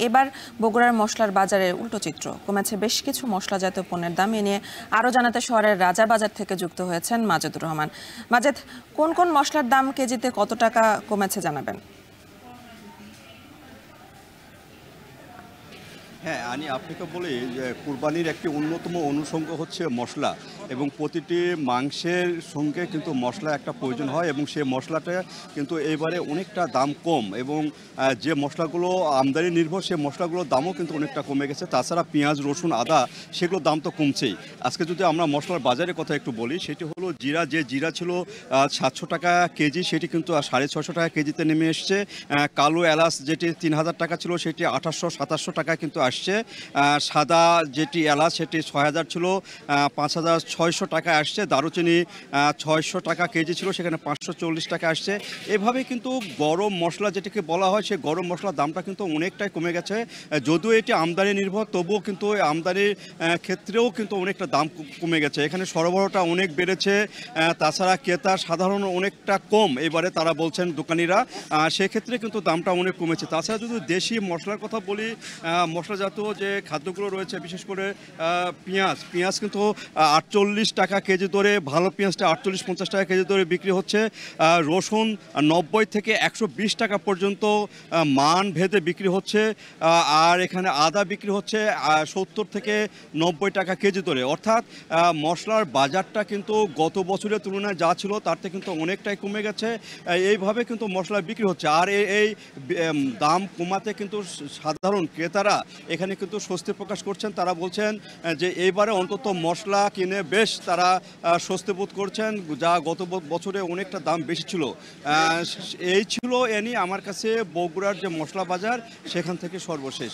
এবার বগুড়ার মশলার বাজারের উল্টো চিত্র, কমেছে বেশ কিছু মশলাজাত পণ্যের দাম। এ নিয়ে আরও জানাতে শহরের রাজাবাজার থেকে যুক্ত হয়েছেন মাজেদুর রহমান। মাজেদ, কোন কোন মশলার দাম কেজিতে কত টাকা কমেছে জানাবেন? হ্যাঁ, আমি আপনাকে বলি যে কুরবানির একটি অন্যতম অনুষঙ্গ হচ্ছে মশলা, এবং প্রতিটি মাংসের সঙ্গে কিন্তু মশলা একটা প্রয়োজন হয়, এবং সেই মশলাটা কিন্তু এবারে অনেকটা দাম কম, এবং যে মশলাগুলো আমদানি নির্ভর সেই মশলাগুলোর দামও কিন্তু অনেকটা কমে গেছে। তাছাড়া পেঁয়াজ, রসুন, আদা সেগুলোর দাম তো কমছেই। আজকে যদি আমরা মশলার বাজারের কথা একটু বলি, সেটি হলো জিরা। যে জিরা ছিল 700 টাকা কেজি, সেটি কিন্তু 650 টাকা কেজিতে নেমে এসছে। কালো এলাচ যেটি 3000 টাকা ছিল, সেটি 2800-2700 টাকায় কিন্তু আসছে। সাদা যেটি এলাচ সেটি 6000 ছিল, 5600 টাকা আসছে। দারুচিনি 600 টাকা কেজি ছিল, সেখানে 540 টাকা আসছে। এভাবে কিন্তু গরম মশলা যেটাকে বলা হয়, সেই গরম মশলার দামটা কিন্তু অনেকটাই কমে গেছে। যদিও এটি আমদানি নির্ভর, তবুও কিন্তু আমদানির ক্ষেত্রেও কিন্তু অনেকটা দাম কমে গেছে। এখানে সরবরাহটা অনেক বেড়েছে, তাছাড়া ক্রেতা সাধারণ অনেকটা কম এবারে তারা বলছেন দোকানিরা, সেক্ষেত্রে কিন্তু দামটা অনেক কমেছে। তাছাড়া যদি দেশি মশলার কথা বলি, মশলাজাত যে খাদ্যগুলো রয়েছে, বিশেষ করে পেঁয়াজ কিন্তু 48 টাকা কেজি দরে, ভালো পেঁয়াজটা 48-50 টাকা কেজি দরে বিক্রি হচ্ছে। রসুন 90 থেকে 120 টাকা পর্যন্ত মান ভেদে বিক্রি হচ্ছে। আর এখানে আদা বিক্রি হচ্ছে 70 থেকে 90 টাকা কেজি দরে। অর্থাৎ মশলার বাজারটা কিন্তু গত বছরের তুলনায় যা ছিল তার থেকে কিন্তু অনেকটাই কমে গেছে। এইভাবে কিন্তু মশলা বিক্রি হচ্ছে। আর এই দাম কমাতে কিন্তু সাধারণ ক্রেতারা এখানে কিন্তু স্বস্তি প্রকাশ করছেন। তারা বলছেন যে এইবারে অন্তত মশলা কিনে বেশ তারা স্বস্তি বোধ করছেন, যা গত বছরে অনেকটা দাম বেশি ছিল। এই ছিল আমার কাছে বগুড়ার যে মশলা বাজার, সেখান থেকে সর্বশেষ।